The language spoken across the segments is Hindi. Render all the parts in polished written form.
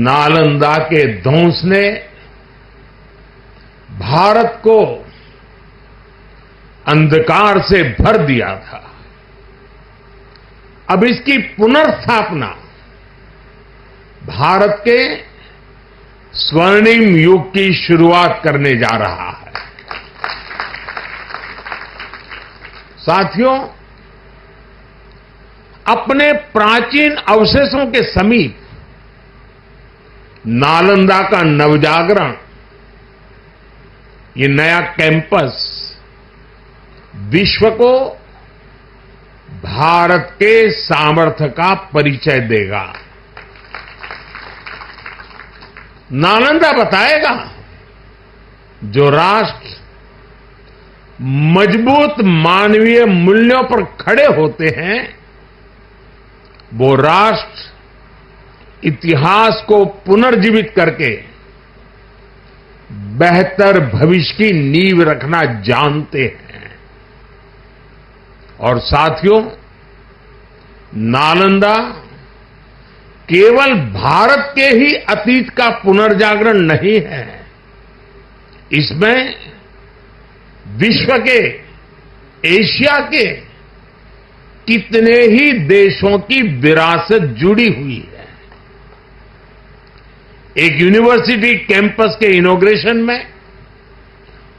नालंदा के ध्वंस ने भारत को अंधकार से भर दिया था। अब इसकी पुनर्स्थापना भारत के स्वर्णिम युग की शुरुआत करने जा रहा है। साथियों, अपने प्राचीन अवशेषों के समीप नालंदा का नवजागरण, ये नया कैंपस विश्व को भारत के सामर्थ्य का परिचय देगा। नालंदा बताएगा, जो राष्ट्र मजबूत मानवीय मूल्यों पर खड़े होते हैं, वो राष्ट्र इतिहास को पुनर्जीवित करके बेहतर भविष्य की नींव रखना जानते हैं। और साथियों, नालंदा केवल भारत के ही अतीत का पुनर्जागरण नहीं है, इसमें विश्व के, एशिया के कितने ही देशों की विरासत जुड़ी हुई है। एक यूनिवर्सिटी कैंपस के इनॉग्रेशन में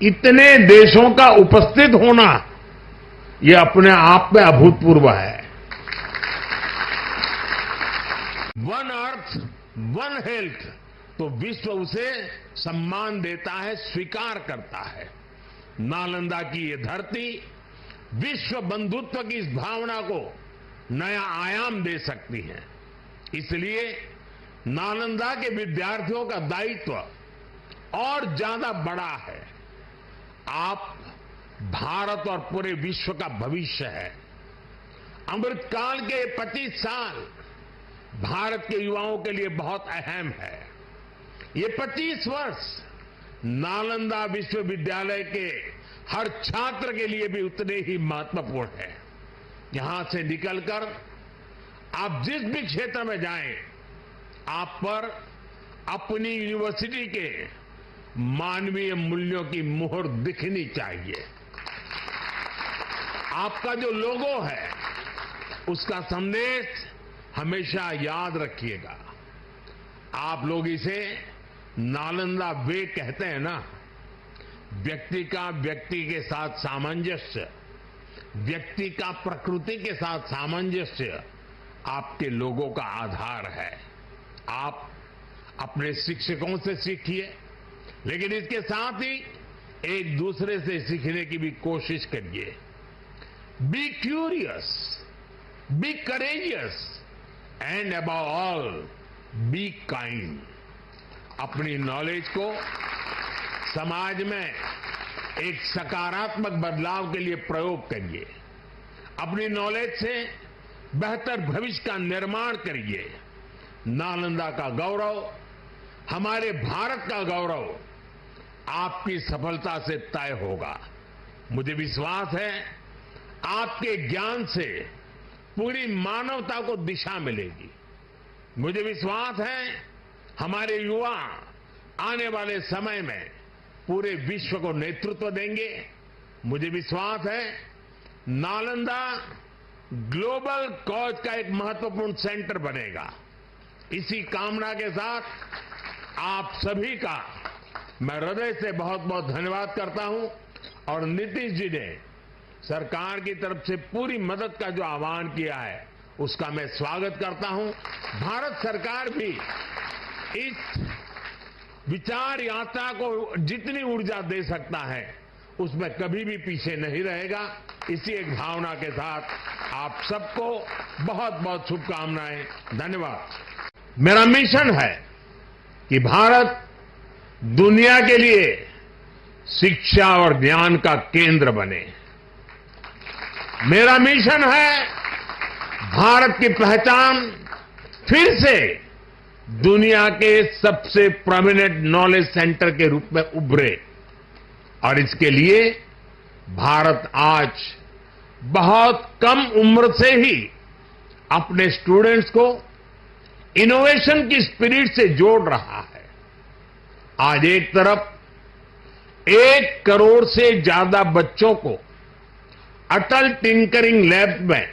इतने देशों का उपस्थित होना, यह अपने आप में अभूतपूर्व है। वन अर्थ, वन हेल्थ, तो विश्व उसे सम्मान देता है, स्वीकार करता है। नालंदा की ये धरती विश्व बंधुत्व की इस भावना को नया आयाम दे सकती है। इसलिए नालंदा के विद्यार्थियों का दायित्व और ज्यादा बड़ा है। आप भारत और पूरे विश्व का भविष्य है। अमृतकाल के 25 साल भारत के युवाओं के लिए बहुत अहम है। ये 25 वर्ष नालंदा विश्वविद्यालय के हर छात्र के लिए भी उतने ही महत्वपूर्ण है। यहां से निकलकर आप जिस भी क्षेत्र में जाएं, आप पर अपनी यूनिवर्सिटी के मानवीय मूल्यों की मुहर दिखनी चाहिए। आपका जो लोगो है, उसका संदेश हमेशा याद रखिएगा। आप लोग इसे नालंदा वे कहते हैं ना। व्यक्ति का व्यक्ति के साथ सामंजस्य, व्यक्ति का प्रकृति के साथ सामंजस्य आपके लोगों का आधार है। आप अपने शिक्षकों से सीखिए, लेकिन इसके साथ ही एक दूसरे से सीखने की भी कोशिश करिए। Be curious, be courageous and above all be kind. अपनी नॉलेज को समाज में एक सकारात्मक बदलाव के लिए प्रयोग करिए। अपनी नॉलेज से बेहतर भविष्य का निर्माण करिए। नालंदा का गौरव, हमारे भारत का गौरव आपकी सफलता से तय होगा। मुझे विश्वास है, आपके ज्ञान से पूरी मानवता को दिशा मिलेगी। मुझे विश्वास है, हमारे युवा आने वाले समय में पूरे विश्व को नेतृत्व देंगे। मुझे विश्वास है, नालंदा ग्लोबल कॉज का एक महत्वपूर्ण सेंटर बनेगा। इसी कामना के साथ आप सभी का मैं हृदय से बहुत बहुत धन्यवाद करता हूं। और नीतीश जी ने सरकार की तरफ से पूरी मदद का जो आह्वान किया है, उसका मैं स्वागत करता हूं। भारत सरकार भी इस विचार यात्रा को जितनी ऊर्जा दे सकता है, उसमें कभी भी पीछे नहीं रहेगा। इसी एक भावना के साथ आप सबको बहुत बहुत शुभकामनाएं। धन्यवाद। मेरा मिशन है कि भारत दुनिया के लिए शिक्षा और ज्ञान का केंद्र बने। मेरा मिशन है भारत की पहचान फिर से दुनिया के सबसे प्रोमिनेंट नॉलेज सेंटर के रूप में उभरे। और इसके लिए भारत आज बहुत कम उम्र से ही अपने स्टूडेंट्स को इनोवेशन की स्पिरिट से जोड़ रहा है। आज एक तरफ 1 करोड़ से ज्यादा बच्चों को अटल टिंकरिंग लैब में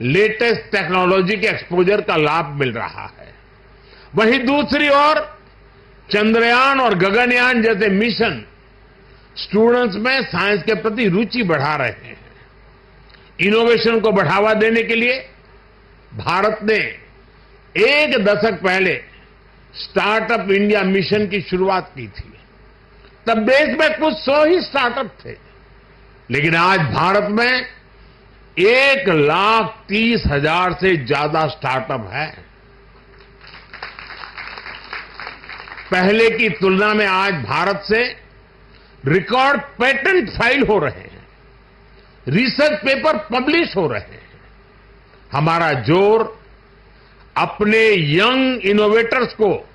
लेटेस्ट टेक्नोलॉजी के एक्सपोजर का लाभ मिल रहा है, वहीं दूसरी ओर चंद्रयान और गगनयान जैसे मिशन स्टूडेंट्स में साइंस के प्रति रुचि बढ़ा रहे हैं। इनोवेशन को बढ़ावा देने के लिए भारत ने 1 दशक पहले स्टार्टअप इंडिया मिशन की शुरुआत की थी। तब देश में कुछ 100 ही स्टार्टअप थे, लेकिन आज भारत में 1,30,000 से ज्यादा स्टार्टअप है। पहले की तुलना में आज भारत से रिकॉर्ड पेटेंट फाइल हो रहे हैं, रिसर्च पेपर पब्लिश हो रहे हैं। हमारा जोर अपने यंग इनोवेटर्स को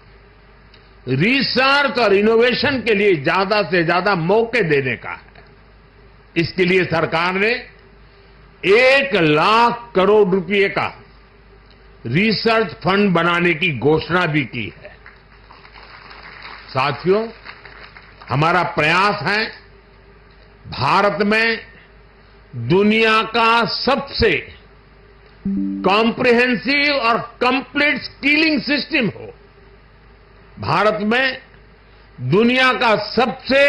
रिसर्च और इनोवेशन के लिए ज्यादा से ज्यादा मौके देने का है। इसके लिए सरकार ने 1 लाख करोड़ रुपए का रिसर्च फंड बनाने की घोषणा भी की है। साथियों, हमारा प्रयास है भारत में दुनिया का सबसे कॉम्प्रिहेंसिव और कंप्लीट स्किलिंग सिस्टम हो, भारत में दुनिया का सबसे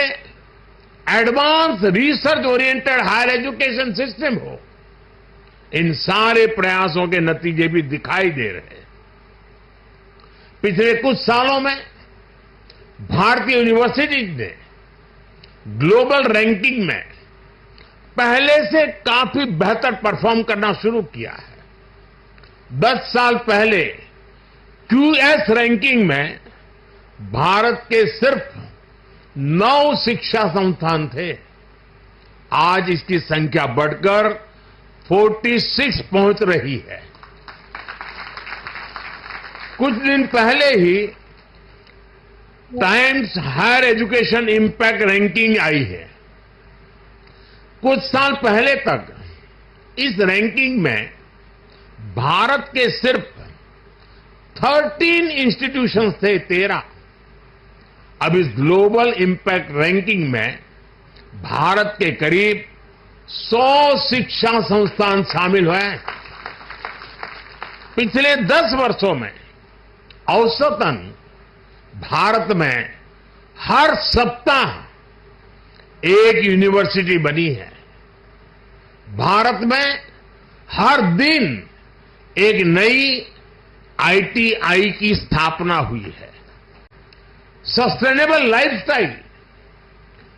advance research oriented higher education system हो। इन सारे प्रयासों के नतीजे भी दिखाई दे रहे हैं। पिछले कुछ सालों में भारतीय यूनिवर्सिटीज ने ग्लोबल रैंकिंग में पहले से काफी बेहतर परफॉर्म करना शुरू किया है। 10 साल पहले क्यूएस रैंकिंग में भारत के सिर्फ 9 शिक्षा संस्थान थे। आज इसकी संख्या बढ़कर 46 पहुंच रही है। कुछ दिन पहले ही Times Higher Education impact ranking आई है। कुछ साल पहले तक इस रैंकिंग में भारत के सिर्फ 13 इंस्टीट्यूशंस थे, 13। अब इस ग्लोबल इंपैक्ट रैंकिंग में भारत के करीब 100 शिक्षा संस्थान शामिल हुए। पिछले 10 वर्षों में औसतन भारत में हर सप्ताह एक यूनिवर्सिटी बनी है। भारत में हर दिन एक नई आईटीआई की स्थापना हुई है। सस्टेनेबल लाइफस्टाइल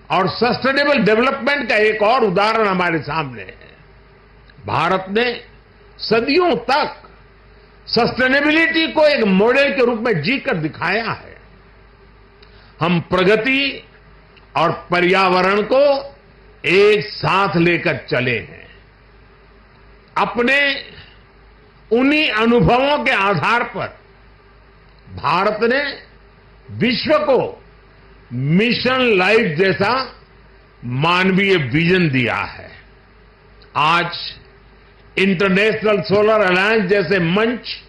और सस्टेनेबल डेवलपमेंट का एक और उदाहरण हमारे सामने है। भारत ने सदियों तक सस्टेनेबिलिटी को एक मॉडल के रूप में जीकर दिखाया है। हम प्रगति और पर्यावरण को एक साथ लेकर चले हैं। अपने उन्हीं अनुभवों के आधार पर भारत ने विश्व को मिशन लाइफ जैसा मानवीय विजन दिया है। आज इंटरनेशनल सोलर अलायंस जैसे मंच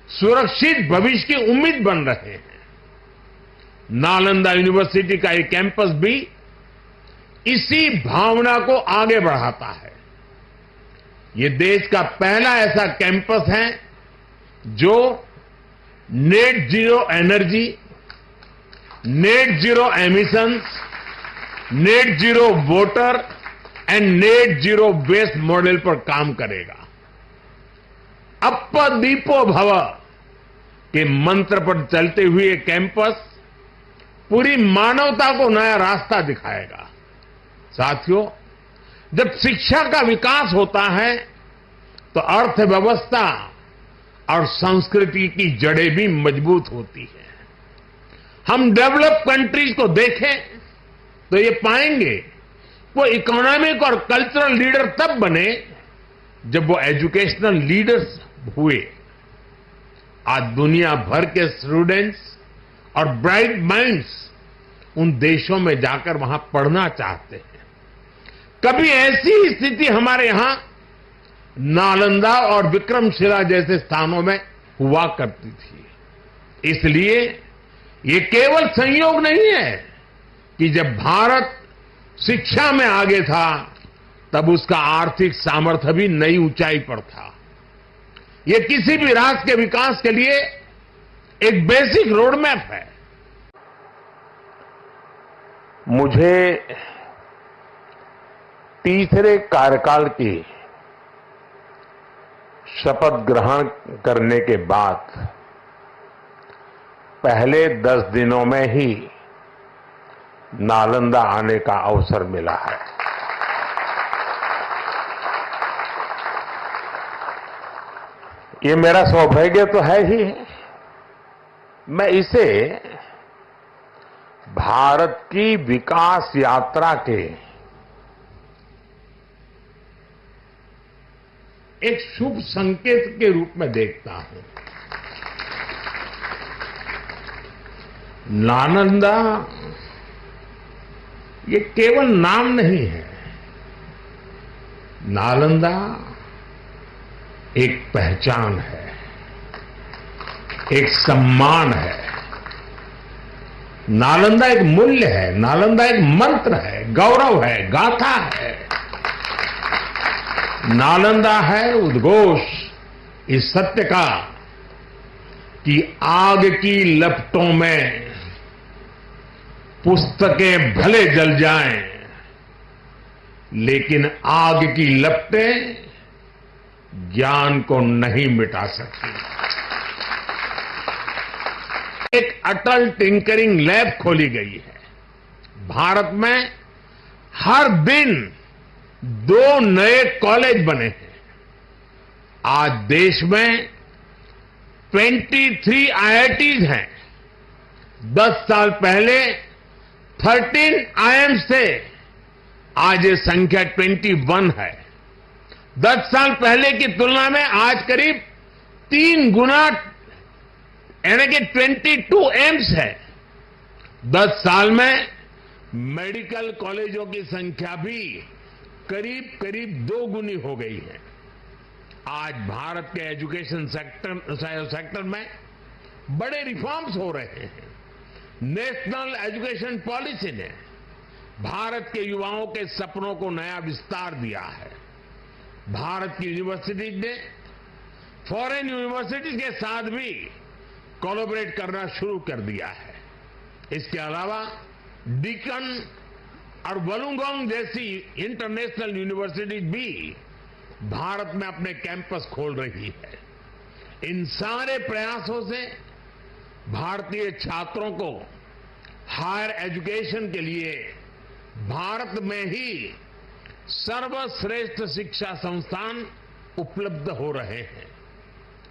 सुरक्षित भविष्य की उम्मीद बन रहे हैं। नालंदा यूनिवर्सिटी का एक कैंपस भी इसी भावना को आगे बढ़ाता है। ये देश का पहला ऐसा कैंपस है जो net zero energy, net zero emissions, net zero water and net zero waste model पर काम करेगा। अप्प दीपो भव के मंत्र पर चलते हुए कैंपस पूरी मानवता को नया रास्ता दिखाएगा। साथियों, जब शिक्षा का विकास होता है तो अर्थव्यवस्था और संस्कृति की जड़ें भी मजबूत होती है। हम डेवलप कंट्रीज को देखें तो ये पाएंगे वो इकोनॉमिक और कल्चरल लीडर तब बने जब वो एजुकेशनल लीडर्स हुए। आज दुनिया भर के स्टूडेंट्स और ब्राइट माइंड्स उन देशों में जाकर वहां पढ़ना चाहते हैं। कभी ऐसी स्थिति हमारे यहां नालंदा और विक्रमशिला जैसे स्थानों में हुआ करती थी। इसलिए ये केवल संयोग नहीं है कि जब भारत शिक्षा में आगे था तब उसका आर्थिक सामर्थ्य भी नई ऊंचाई पर था। ये किसी भी राष्ट्र के विकास के लिए एक बेसिक रोड मैप है। मुझे तीसरे कार्यकाल की शपथ ग्रहण करने के बाद पहले 10 दिनों में ही नालंदा आने का अवसर मिला है। ये मेरा सौभाग्य तो है ही। मैं इसे भारत की विकास यात्रा के एक शुभ संकेत के रूप में देखता हूं। नालंदा ये केवल नाम नहीं है। नालंदा एक पहचान है, एक सम्मान है। नालंदा एक मूल्य है, नालंदा एक मंत्र है, गौरव है, गाथा है। नालंदा है उद्घोष इस सत्य का कि आग की लपटों में पुस्तकें भले जल जाएं, लेकिन आग की लपटें ज्ञान को नहीं मिटा सकती। एक अटल टिंकरिंग लैब खोली गई है। भारत में हर दिन 2 नए कॉलेज बने हैं। आज देश में 23 आईआईटीज हैं। 10 साल पहले 13 आईआईएम्स थे, आज ये संख्या 21 है। 10 साल पहले की तुलना में आज करीब 3 गुना यानी कि 22 एम्स है। 10 साल में मेडिकल कॉलेजों की संख्या भी करीब 2 गुनी हो गई है। आज भारत के एजुकेशन सेक्टर में बड़े रिफॉर्म्स हो रहे हैं। नेशनल एजुकेशन पॉलिसी ने भारत के युवाओं के सपनों को नया विस्तार दिया है। भारत की यूनिवर्सिटीज ने फॉरेन यूनिवर्सिटीज के साथ भी कोलैबोरेट करना शुरू कर दिया है। इसके अलावा डीकन और वुलुंगोंग जैसी इंटरनेशनल यूनिवर्सिटीज भी भारत में अपने कैंपस खोल रही है। इन सारे प्रयासों से भारतीय छात्रों को हायर एजुकेशन के लिए भारत में ही सर्वश्रेष्ठ शिक्षा संस्थान उपलब्ध हो रहे हैं।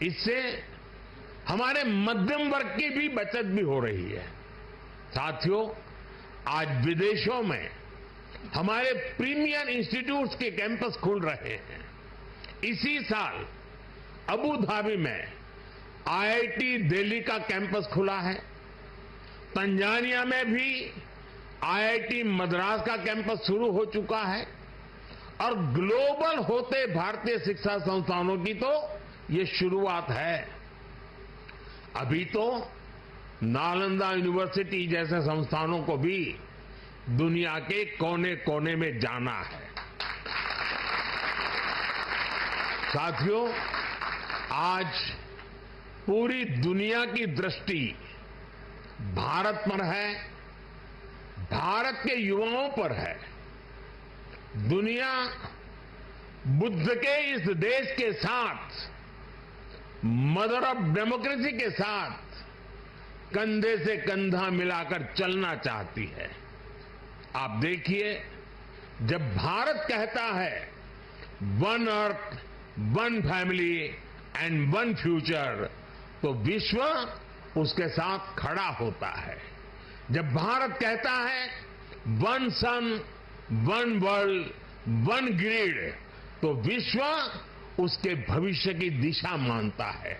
इससे हमारे मध्यम वर्ग की भी बचत भी हो रही है। साथियों, आज विदेशों में हमारे प्रीमियर इंस्टीट्यूट्स के कैंपस खुल रहे हैं। इसी साल अबू धाबी में आईआईटी दिल्ली का कैंपस खुला है। तंजानिया में भी आईआईटी मद्रास का कैंपस शुरू हो चुका है। और ग्लोबल होते भारतीय शिक्षा संस्थानों की तो ये शुरुआत है। अभी तो नालंदा यूनिवर्सिटी जैसे संस्थानों को भी दुनिया के कोने कोने में जाना है। साथियों, आज पूरी दुनिया की दृष्टि भारत पर है, भारत के युवाओं पर है। दुनिया बुद्ध के इस देश के साथ, मदर ऑफ डेमोक्रेसी के साथ कंधे से कंधा मिलाकर चलना चाहती है। आप देखिए, जब भारत कहता है one earth, one family and one future, तो विश्व उसके साथ खड़ा होता है। जब भारत कहता है वन सन, वन वर्ल्ड, वन ग्रिड, तो विश्व उसके भविष्य की दिशा मानता है।